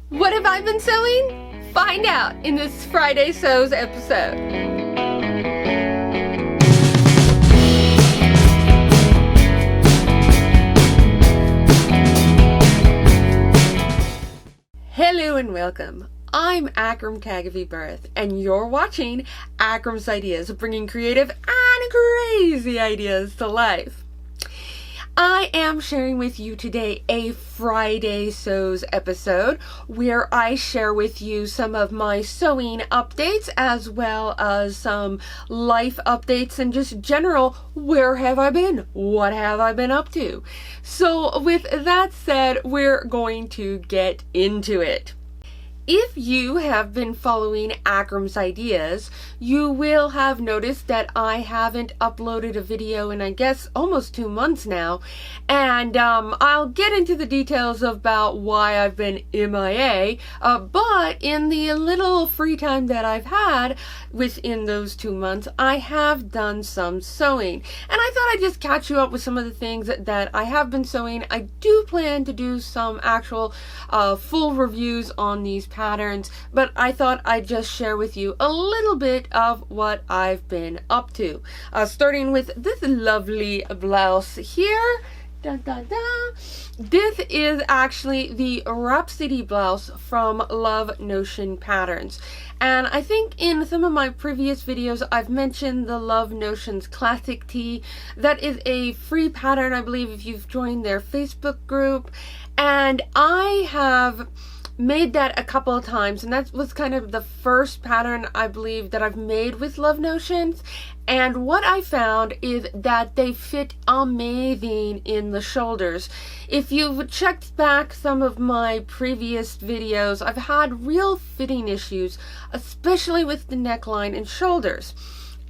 What have I been sewing? Find out in this Friday Sews episode. Hello and welcome. I'm Akram Birth, and you're watching Akram's Ideas, bringing creative and crazy ideas to life. I am sharing with you today a Friday Sews episode where I share with you some of my sewing updates as well as some life updates and just general where have I been? What have I been up to? So with that said, we're going to get into it. If you have been following Akram's Ideas, you will have noticed that I haven't uploaded a video in, I guess, almost 2 months now. And I'll get into the details about why I've been MIA. But in the little free time that I've had within those 2 months, I have done some sewing. And I thought I'd just catch you up with some of the things that I have been sewing. I do plan to do some actual full reviews on these patterns, but I thought I'd just share with you a little bit of what I've been up to. Starting with this lovely blouse here. Dun, dun, dun. This is actually the Rhapsody blouse from Love Notion Patterns. And I think in some of my previous videos I've mentioned the Love Notions Classic Tee. That is a free pattern, I believe, if you've joined their Facebook group. And I have made that a couple of times, and that was kind of the first pattern I believe that I've made with Love Notions. And what I found is that they fit amazing in the shoulders. If you've checked back some of my previous videos, I've had real fitting issues, especially with the neckline and shoulders.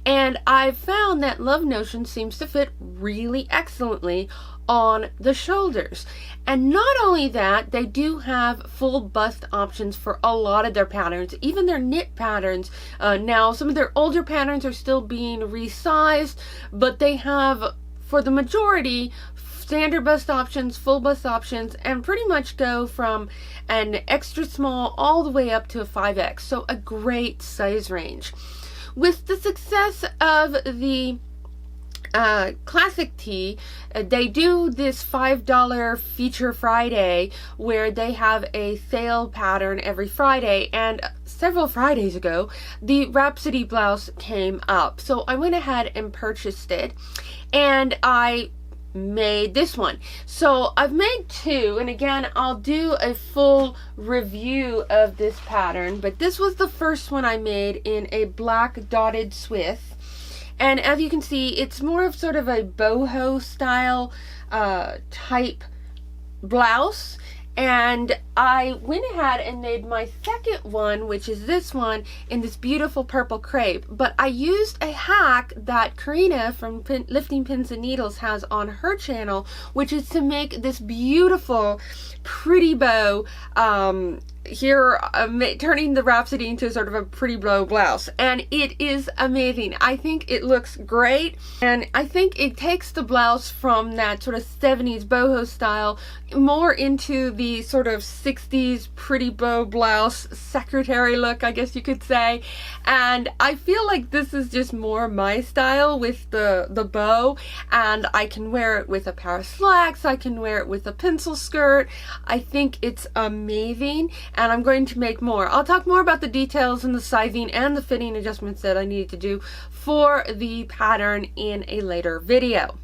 And I've found that Love Notion seems to fit really excellently on the shoulders. And not only that, they do have full bust options for a lot of their patterns, even their knit patterns. Now, some of their older patterns are still being resized, but they have, for the majority, standard bust options, full bust options, and pretty much go from an extra small all the way up to a 5X. So a great size range. With the success of the Classic Tee, they do this $5 Feature Friday where they have a sale pattern every Friday, and several Fridays ago the Rhapsody blouse came up, so I went ahead and purchased it, and I made this one. So I've made two, and again I'll do a full review of this pattern, but this was the first one I made in a black dotted Swiss. And as you can see, it's more of sort of a boho style type blouse. And I went ahead and made my second one, which is this one, in this beautiful purple crepe. But I used a hack that Karina from Lifting Pins and Needles has on her channel, which is to make this beautiful, pretty bow here, turning the Rhapsody into sort of a pretty bow blouse, and it is amazing. I think it looks great, and I think it takes the blouse from that sort of 70s boho style more into the sort of 60s pretty bow blouse secretary look, I guess you could say. And I feel like this is just more my style with the bow, and I can wear it with a pair of slacks, I can wear it with a pencil skirt. I think it's amazing, and I'm going to make more. I'll talk more about the details and the sizing and the fitting adjustments that I needed to do for the pattern in a later video.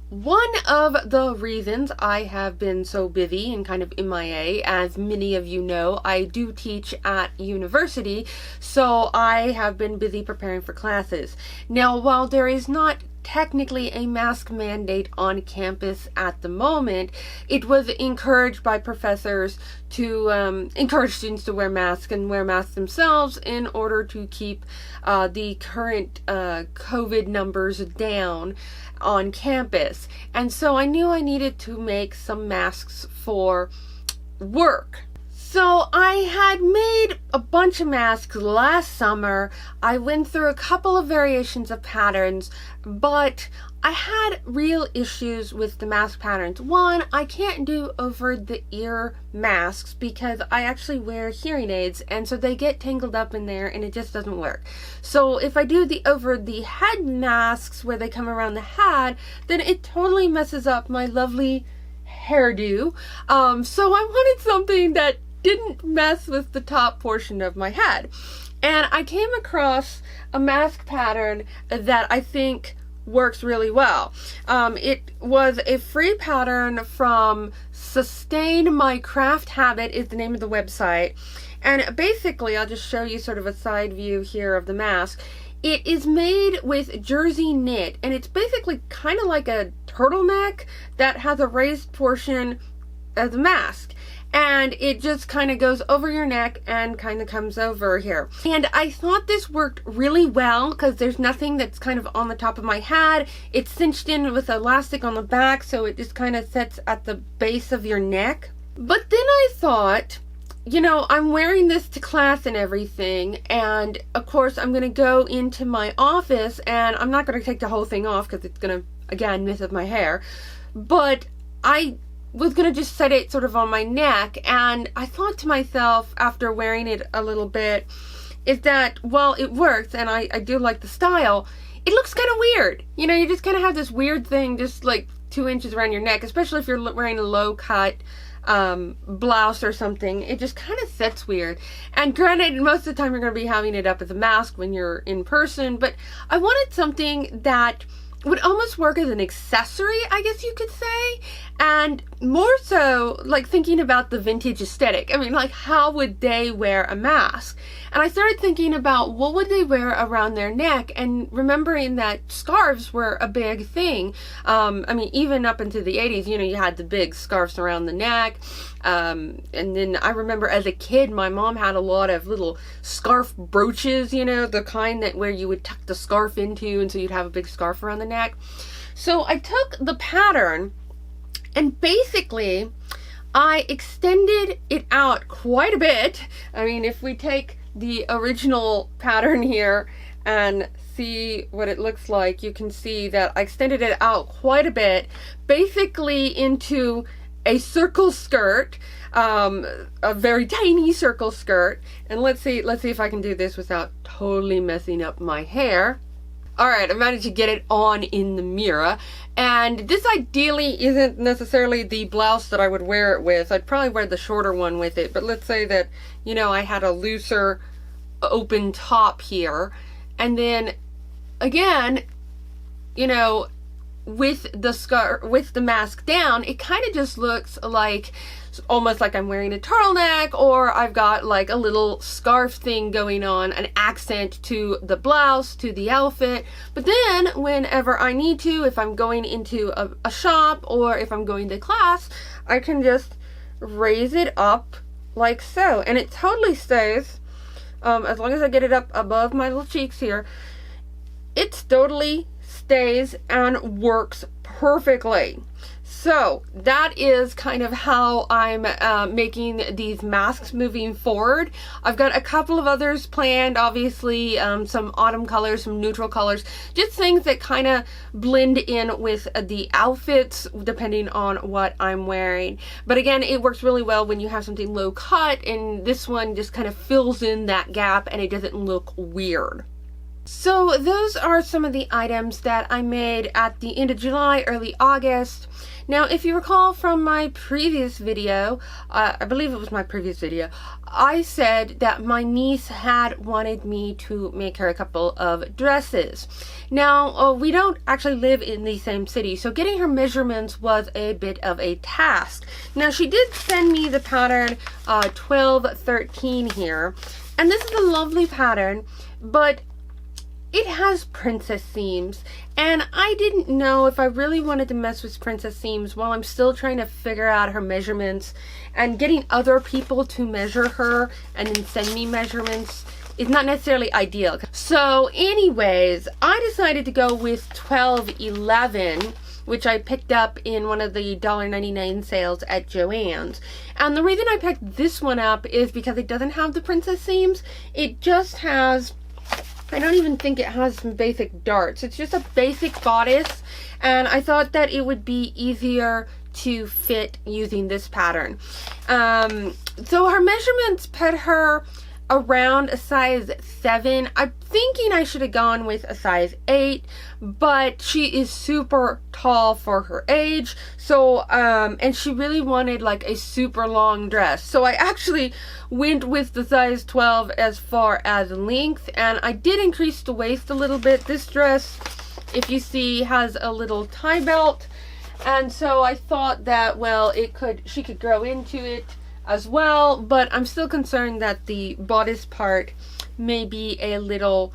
One of the reasons I have been so busy and kind of MIA, as many of you know, I do teach at university, so I have been busy preparing for classes. Now, while there is not technically a mask mandate on campus at the moment, it was encouraged by professors to encourage students to wear masks and wear masks themselves in order to keep the current COVID numbers down on campus. And so I knew I needed to make some masks for work. So I had made a bunch of masks last summer. I went through a couple of variations of patterns, but I had real issues with the mask patterns. One, I can't do over the ear masks because I actually wear hearing aids, and so they get tangled up in there and it just doesn't work. So if I do the over the head masks where they come around the head, then it totally messes up my lovely hairdo. So I wanted something that didn't mess with the top portion of my head. And I came across a mask pattern that I think works really well. It was a free pattern from Sustain My Craft Habit is the name of the website. And basically, I'll just show you sort of a side view here of the mask. It is made with jersey knit, and it's basically kind of like a turtleneck that has a raised portion of the mask. And it just kind of goes over your neck and kind of comes over here. And I thought this worked really well because there's nothing that's kind of on the top of my head. It's cinched in with elastic on the back, so it just kind of sits at the base of your neck. But then I thought, you know, I'm wearing this to class and everything, and of course I'm going to go into my office, and I'm not going to take the whole thing off because it's going to, again, mess up my hair. But I was going to just set it sort of on my neck, and I thought to myself after wearing it a little bit is that, well, it works and I do like the style. It looks kind of weird. You know, you just kind of have this weird thing just like 2 inches around your neck, especially if you're wearing a low cut blouse or something. It just kind of sits weird. And granted, most of the time you're going to be having it up as a mask when you're in person, but I wanted something that would almost work as an accessory, I guess you could say, and more so like thinking about the vintage aesthetic. I mean, like, how would they wear a mask? And I started thinking about what would they wear around their neck, and remembering that scarves were a big thing. I mean, even up into the 80s, you know, you had the big scarves around the neck. And then I remember as a kid, my mom had a lot of little scarf brooches, you know, the kind that where you would tuck the scarf into, and so you'd have a big scarf around the neck. So I took the pattern and basically I extended it out quite a bit. I mean, if we take the original pattern here and see what it looks like, you can see that I extended it out quite a bit, basically into a circle skirt, a very tiny circle skirt. And let's see if I can do this without totally messing up my hair. All right, I managed to get it on in the mirror, and this ideally isn't necessarily the blouse that I would wear it with. I'd probably wear the shorter one with it, but let's say that, you know, I had a looser open top here, and then again, you know, with the mask down, it kind of just looks like almost like I'm wearing a turtleneck, or I've got like a little scarf thing going on, an accent to the blouse, to the outfit. But then whenever I need to, if I'm going into a shop or if I'm going to class, I can just raise it up like so, and it totally stays, as long as I get it up above my little cheeks here, it totally stays and works perfectly. So that is kind of how I'm making these masks moving forward. I've got a couple of others planned, obviously, some autumn colors, some neutral colors, just things that kind of blend in with the outfits depending on what I'm wearing. But again, it works really well when you have something low cut, and this one just kind of fills in that gap and it doesn't look weird. So those are some of the items that I made at the end of July, early August. Now, if you recall from my previous video, I believe it was my previous video, I said that my niece had wanted me to make her a couple of dresses. Now, we don't actually live in the same city, so getting her measurements was a bit of a task. Now, she did send me the pattern 1213 here, and this is a lovely pattern, but it has princess seams, and I didn't know if I really wanted to mess with princess seams while I'm still trying to figure out her measurements, and getting other people to measure her and then send me measurements is not necessarily ideal. So anyways, I decided to go with 1211 which I picked up in one of the $1.99 sales at Joann's. And the reason I picked this one up is because it doesn't have the princess seams. It just has, I don't even think it has some basic darts. It's just a basic bodice, and I thought that it would be easier to fit using this pattern. So her measurements put her around a size 7. I'm thinking I should have gone with a size 8, but she is super tall for her age. So, and she really wanted like a super long dress. So I actually went with the size 12 as far as length, and I did increase the waist a little bit. This dress, if you see, has a little tie belt. And so I thought that, well, she could grow into it as well, but I'm still concerned that the bodice part may be a little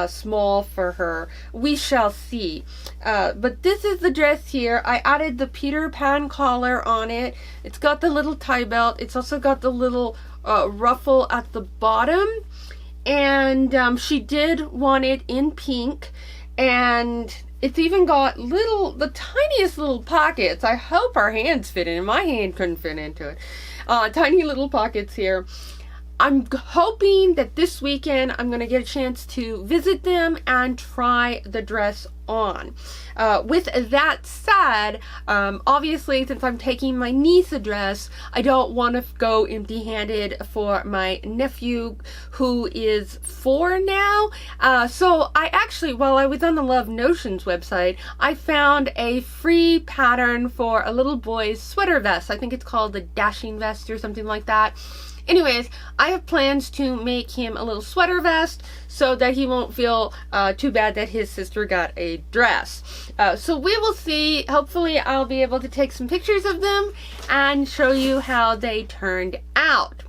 small for her. We shall see. But this is the dress here. I added the Peter Pan collar on it. It's got the little tie belt. It's also got the little ruffle at the bottom. And she did want it in pink. And it's even got the tiniest little pockets. I hope our hands fit in. My hand couldn't fit into it. Tiny little pockets here. I'm hoping that this weekend I'm going to get a chance to visit them and try the dress on. With that said, obviously, since I'm taking my niece a dress, I don't want to go empty-handed for my nephew, who is 4 now. So I actually, while I was on the Love Notions website, I found a free pattern for a little boy's sweater vest. I think it's called the dashing vest or something like that. Anyways, I have plans to make him a little sweater vest so that he won't feel too bad that his sister got a dress. So we will see. Hopefully I'll be able to take some pictures of them and show you how they turned out.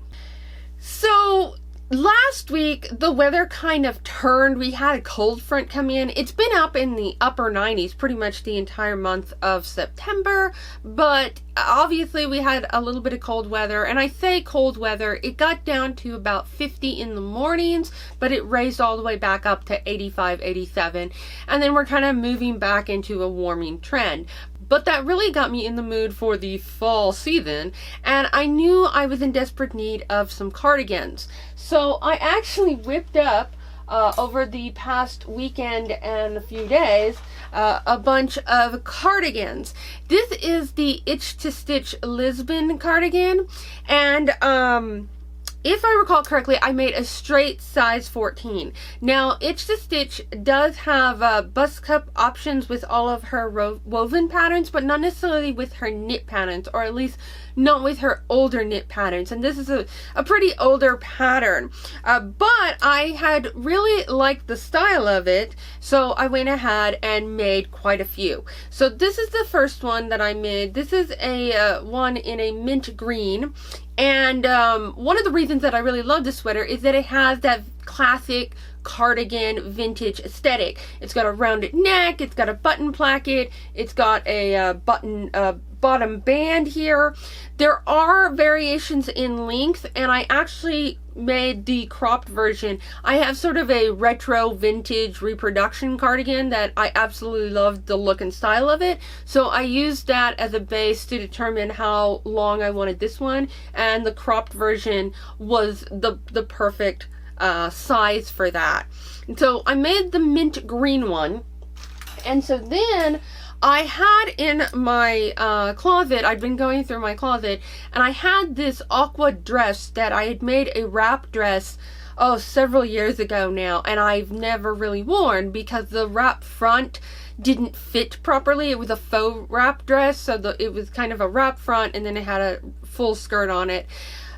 So last week, the weather kind of turned. We had a cold front come in. It's been up in the upper 90s pretty much the entire month of September, but obviously we had a little bit of cold weather, and I say cold weather, it got down to about 50 in the mornings, but it raised all the way back up to 85, 87, and then we're kind of moving back into a warming trend. But that really got me in the mood for the fall season, and I knew I was in desperate need of some cardigans. So I actually whipped up, over the past weekend and a few days, a bunch of cardigans. This is the Itch to Stitch Lisbon cardigan, and if I recall correctly, I made a straight size 14. Now, Itch to Stitch does have bust cup options with all of her woven patterns, but not necessarily with her knit patterns, or at least not with her older knit patterns. And this is a pretty older pattern. But I had really liked the style of it, so I went ahead and made quite a few. So this is the first one that I made. This is a one in a mint green. And one of the reasons that I really love this sweater is that it has that classic cardigan vintage aesthetic. It's got a rounded neck, it's got a button placket, it's got a button bottom band here. There are variations in length, and I actually made the cropped version. I have sort of a retro vintage reproduction cardigan that I absolutely loved the look and style of it, so I used that as a base to determine how long I wanted this one, and the cropped version was the perfect size for that. And so I made the mint green one, and so then I had in my closet, I'd been going through my closet, and I had this aqua dress that I had made a wrap dress several years ago now, and I've never really worn because the wrap front didn't fit properly. It was a faux wrap dress, so it was kind of a wrap front, and then it had a full skirt on it.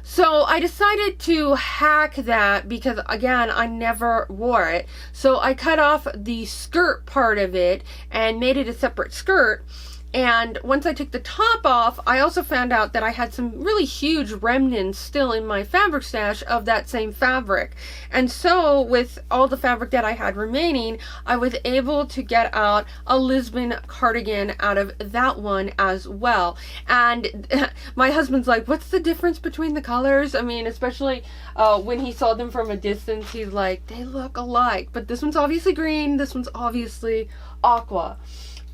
So I decided to hack that because, again, I never wore it. So I cut off the skirt part of it and made it a separate skirt. And once I took the top off, I also found out that I had some really huge remnants still in my fabric stash of that same fabric. And so with all the fabric that I had remaining, I was able to get out a Lisbon cardigan out of that one as well. And my husband's like, what's the difference between the colors? I mean, especially when he saw them from a distance, he's like, they look alike. But this one's obviously green, this one's obviously aqua.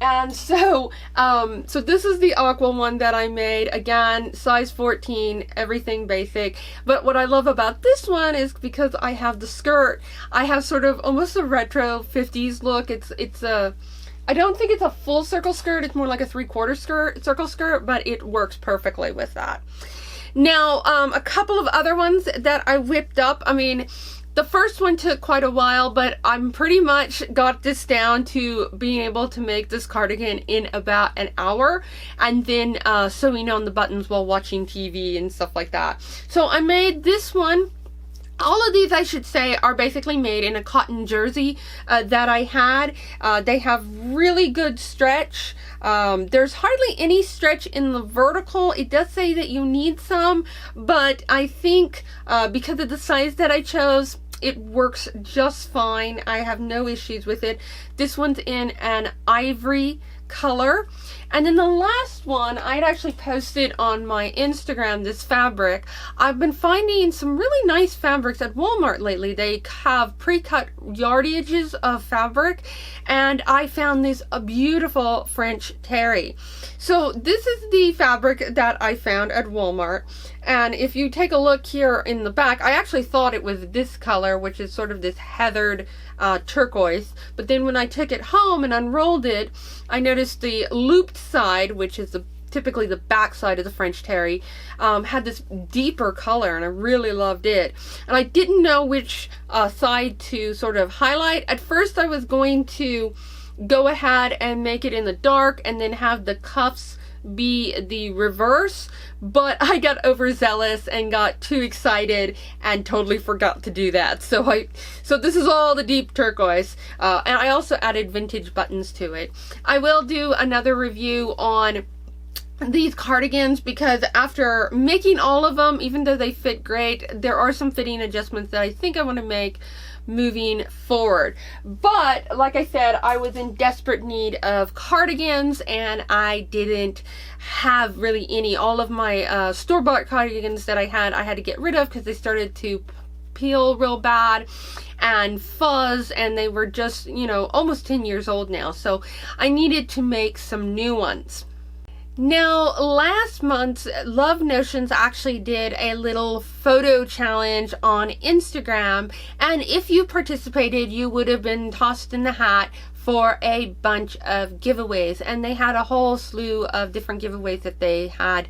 And so, so this is the aqua one that I made. Again, size 14, everything basic. But what I love about this one is because I have the skirt. I have sort of almost a retro 50s look. It's a, I don't think it's a full circle skirt. It's more like a 3/4 circle skirt, but it works perfectly with that. Now, a couple of other ones that I whipped up. I mean, the first one took quite a while, but I'm pretty much got this down to being able to make this cardigan in about an hour, and then sewing on the buttons while watching TV and stuff like that. So I made this one. All of these, I should say, are basically made in a cotton jersey that I had. They have really good stretch. There's hardly any stretch in the vertical. It does say that you need some, but I think because of the size that I chose, it works just fine. I have no issues with it. This one's in an ivory color. And then the last one, I'd actually posted on my Instagram, this fabric. I've been finding some really nice fabrics at Walmart lately. They have pre-cut yardages of fabric, and I found this a beautiful French terry. So this is the fabric that I found at Walmart. And if you take a look here in the back, I actually thought it was this color, which is sort of this heathered turquoise. But then when I took it home and unrolled it, I noticed the looped side, which is typically the back side of the French terry, had this deeper color, and I really loved it. And I didn't know which side to sort of highlight. At first I was going to go ahead and make it in the dark and then have the cuffs be the reverse, but I got overzealous and got too excited and totally forgot to do that. So this is all the deep turquoise, and I also added vintage buttons to it. I will do another review on these cardigans because after making all of them, even though they fit great, there are some fitting adjustments that I think I want to make moving forward. But like I said, I was in desperate need of cardigans, and I didn't have really any. All of my store-bought cardigans that I had to get rid of because they started to peel real bad and fuzz, and they were just, you know, almost 10 years old now. So I needed to make some new ones. Now, last month, Love Notions actually did a little photo challenge on Instagram, and if you participated, you would have been tossed in the hat for a bunch of giveaways. And they had a whole slew of different giveaways that they had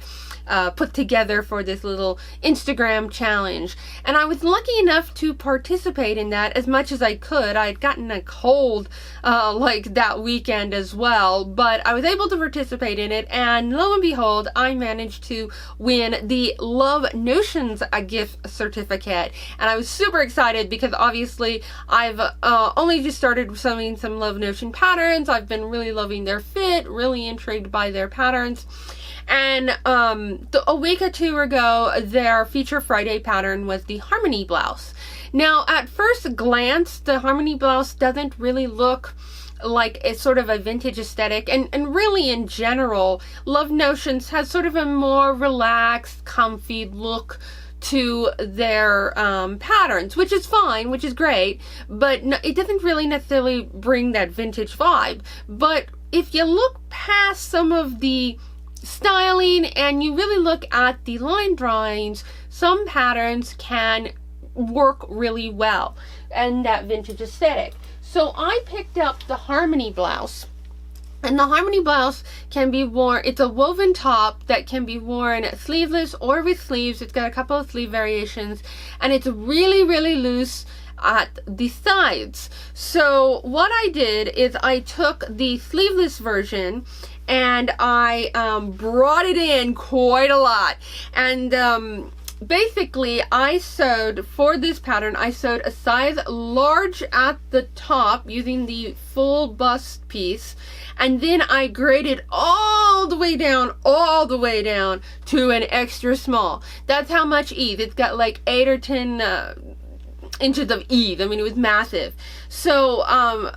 put together for this little Instagram challenge. And I was lucky enough to participate in that as much as I could. I had gotten a cold like that weekend as well, but I was able to participate in it, and lo and behold, I managed to win the Love Notions gift certificate. And I was super excited because obviously I've only just started sewing some Love Notion patterns. I've been really loving their fit, really intrigued by their patterns. And a week or two ago, their Feature Friday pattern was the Harmony blouse. Now, at first glance, the Harmony blouse doesn't really look like it's sort of a vintage aesthetic, and really in general, Love Notions has sort of a more relaxed, comfy look to their patterns, which is fine, which is great, but no, it doesn't really necessarily bring that vintage vibe. But if you look past some of the styling and you really look at the line drawings, some patterns can work really well and that vintage aesthetic. So I picked up the Harmony blouse, and the Harmony blouse can be worn, it's a woven top that can be worn sleeveless or with sleeves. It's got a couple of sleeve variations, and it's really, really loose at the sides. So what I did is I took the sleeveless version and I brought it in quite a lot, and basically I sewed, for this pattern, I sewed a size large at the top using the full bust piece, and then I graded all the way down to an extra small. That's how much ease. It's got like 8 or 10 inches of ease. I mean, it was massive. So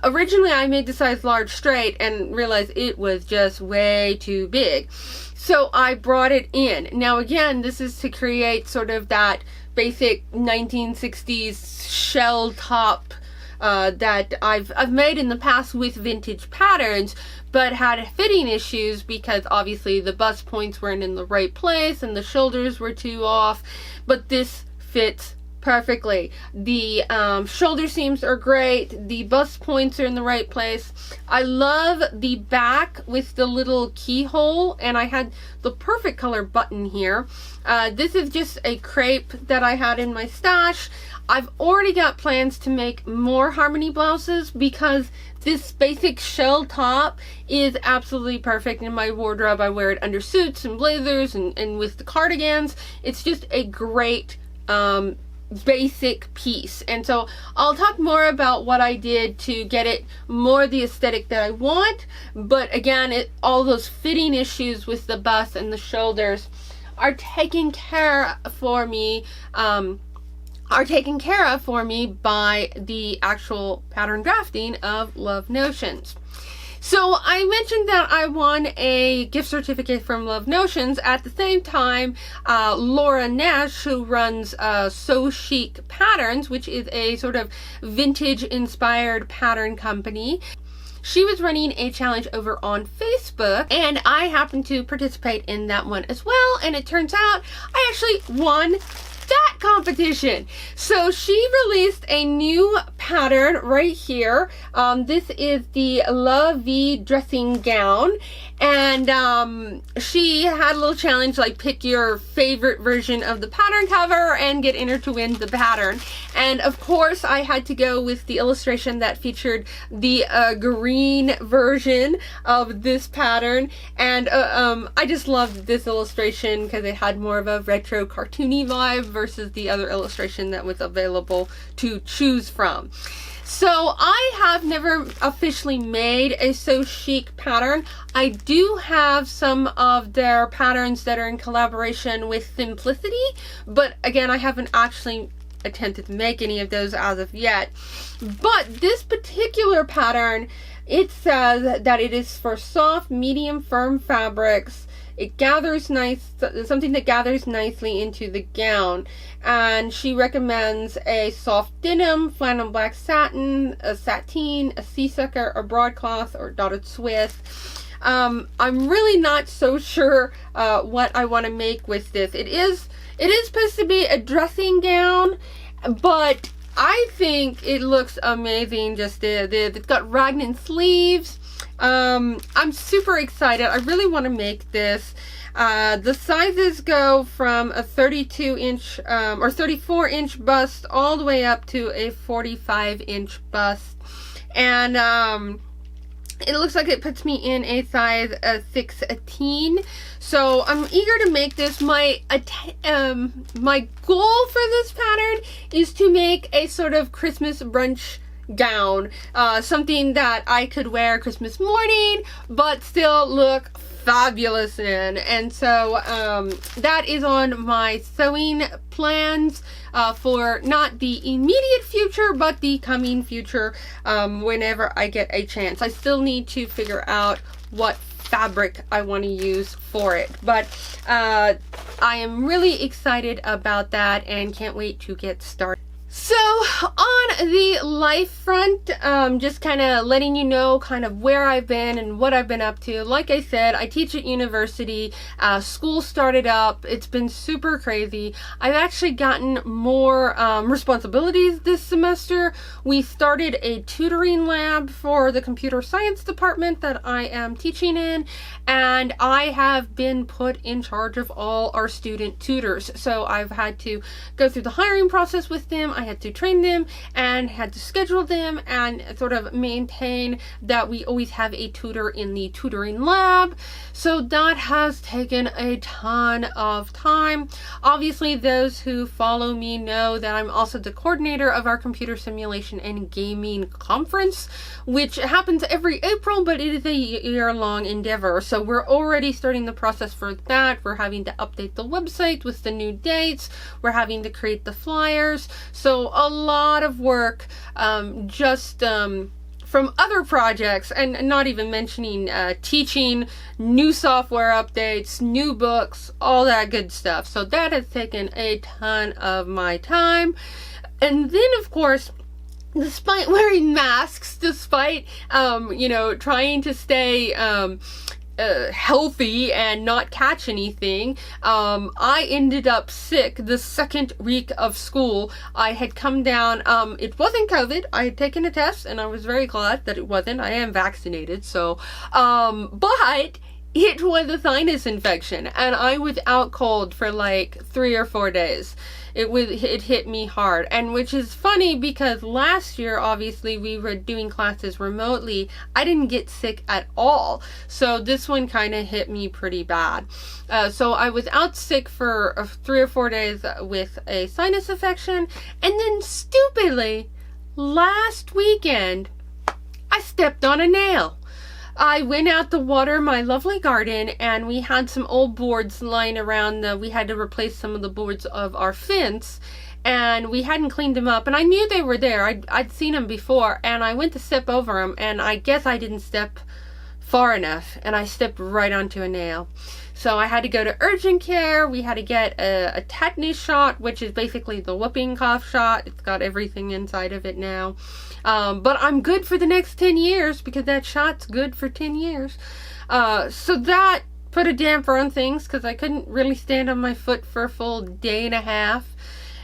originally I made the size large straight and realized it was just way too big. So I brought it in. Now again, this is to create sort of that basic 1960s shell top that I've made in the past with vintage patterns, but had fitting issues because obviously the bust points weren't in the right place and the shoulders were too off. But this fits perfectly. The shoulder seams are great. The bust points are in the right place. I love the back with the little keyhole, and I had the perfect color button here. This is just a crepe that I had in my stash. I've already got plans to make more harmony blouses because this basic shell top is absolutely perfect in my wardrobe. I wear it under suits and blazers and with the cardigans. It's just a great basic piece. And so I'll talk more about what I did to get it more the aesthetic that I want. But again, all those fitting issues with the bust and the shoulders are taken care for me by the actual pattern drafting of Love Notions. So I mentioned that I won a gift certificate from Love Notions. At the same time, Laura Nash, who runs So Chic Patterns, which is a sort of vintage inspired pattern company, she was running a challenge over on Facebook, and I happened to participate in that one as well. And it turns out I actually won that competition. So she released a new pattern right here. This is the La Vie dressing gown, and she had a little challenge like pick your favorite version of the pattern cover and get entered to win the pattern. And of course I had to go with the illustration that featured the green version of this pattern, and I just loved this illustration because it had more of a retro cartoony vibe versus the other illustration that was available to choose from. So I have never officially made a So Chic pattern. I do have some of their patterns that are in collaboration with Simplicity, but again, I haven't actually attempted to make any of those as of yet. But this particular pattern, it says that it is for soft, medium, firm fabrics. It gathers nice, something that gathers nicely into the gown. And she recommends a soft denim, flannel black satin, a sateen, a seasucker, a broadcloth, or dotted Swiss. I'm really not so sure what I want to make with this. It is supposed to be a dressing gown, but I think it looks amazing. Just it's got raglan sleeves. I'm super excited. I really want to make this. The sizes go from a 32-inch or 34-inch bust all the way up to a 45-inch bust. And it looks like it puts me in a size 6'teen". So I'm eager to make this. My goal for this pattern is to make a sort of Christmas brunch gown, something that I could wear Christmas morning but still look fabulous in. And so that is on my sewing plans for not the immediate future but the coming future, whenever I get a chance. I still need to figure out what fabric I want to use for it, but I am really excited about that and can't wait to get started. So on the life front, just kind of letting you know kind of where I've been and what I've been up to. Like I said, I teach at university. School started up. It's been super crazy. I've actually gotten more responsibilities this semester. We started a tutoring lab for the computer science department that I am teaching in, and I have been put in charge of all our student tutors. So I've had to go through the hiring process with them. I had to train them and had to schedule them and sort of maintain that we always have a tutor in the tutoring lab. So that has taken a ton of time. Obviously, those who follow me know that I'm also the coordinator of our computer simulation and gaming conference, which happens every April, but it is a year-long endeavor. So we're already starting the process for that. We're having to update the website with the new dates. We're having to create the flyers. So a lot of work, from other projects, and not even mentioning teaching, new software updates, new books, all that good stuff. So that has taken a ton of my time. And then, of course, despite wearing masks, despite, trying to stay, healthy and not catch anything, I ended up sick the second week of school. I had come down, it wasn't COVID. I had taken a test and I was very glad that it wasn't. I am vaccinated, so, but it was a sinus infection and I was out cold for like 3 or 4 days. It hit me hard, and which is funny because last year, obviously, we were doing classes remotely. I didn't get sick at all, so this one kind of hit me pretty bad. So I was out sick for 3 or 4 days with a sinus infection, and then stupidly, last weekend, I stepped on a nail. I went out to water my lovely garden, and we had some old boards lying around. We had to replace some of the boards of our fence, and we hadn't cleaned them up, and I knew they were there. I'd seen them before, and I went to step over them, and I guess I didn't step far enough, and I stepped right onto a nail. So I had to go to urgent care. We had to get a tetanus shot, which is basically the whooping cough shot. It's got everything inside of it now. But I'm good for the next 10 years because that shot's good for 10 years. So that put a damper on things because I couldn't really stand on my foot for a full day and a half.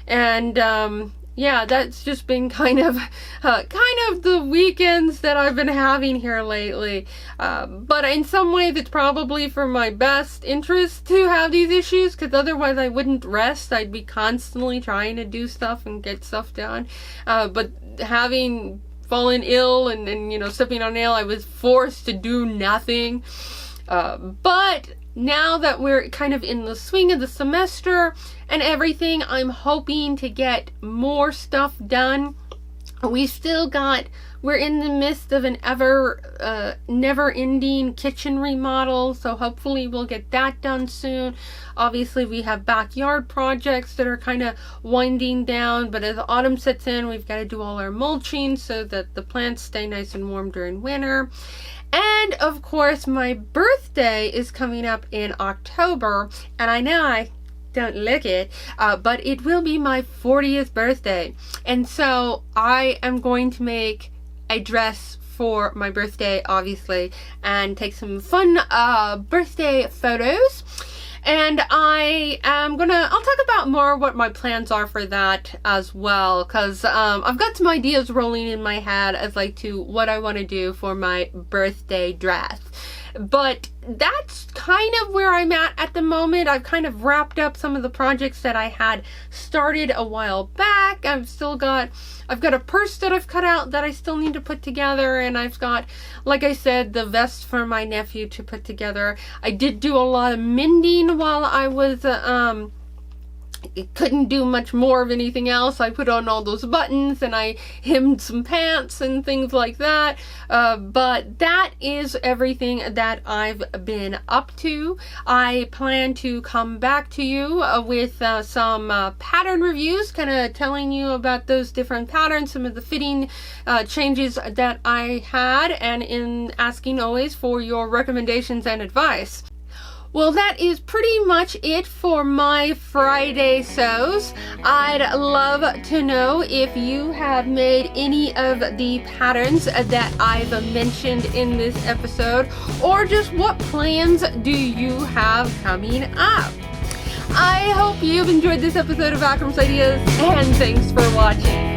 And, yeah, that's just been kind of the weekends that I've been having here lately. But in some ways, it's probably for my best interest to have these issues, because otherwise I wouldn't rest. I'd be constantly trying to do stuff and get stuff done. But having fallen ill and stepping on a nail, I was forced to do nothing. But now that we're kind of in the swing of the semester and everything, I'm hoping to get more stuff done. We're in the midst of an never-ending kitchen remodel, so hopefully we'll get that done soon. Obviously, we have backyard projects that are kind of winding down, but as autumn sets in, we've got to do all our mulching so that the plants stay nice and warm during winter. And, of course, my birthday is coming up in October, and I know I don't look it, but it will be my 40th birthday. And so I am going to make a dress for my birthday, obviously, and take some fun birthday photos. And I'll talk about more what my plans are for that as well, because I've got some ideas rolling in my head as like to what I want to do for my birthday dress. But that's kind of where I'm at the moment. I've kind of wrapped up some of the projects that I had started a while back. I've got a purse that I've cut out that I still need to put together, and I've got, like I said, the vest for my nephew to put together. I did do a lot of mending while I was couldn't do much more of anything else. I put on all those buttons and I hemmed some pants and things like that. But that is everything that I've been up to. I plan to come back to you with some pattern reviews, kind of telling you about those different patterns, some of the fitting changes that I had, and in asking always for your recommendations and advice. Well, that is pretty much it for my Friday sews. I'd love to know if you have made any of the patterns that I've mentioned in this episode, or just what plans do you have coming up. I hope you've enjoyed this episode of Akram's Ideas, and thanks for watching.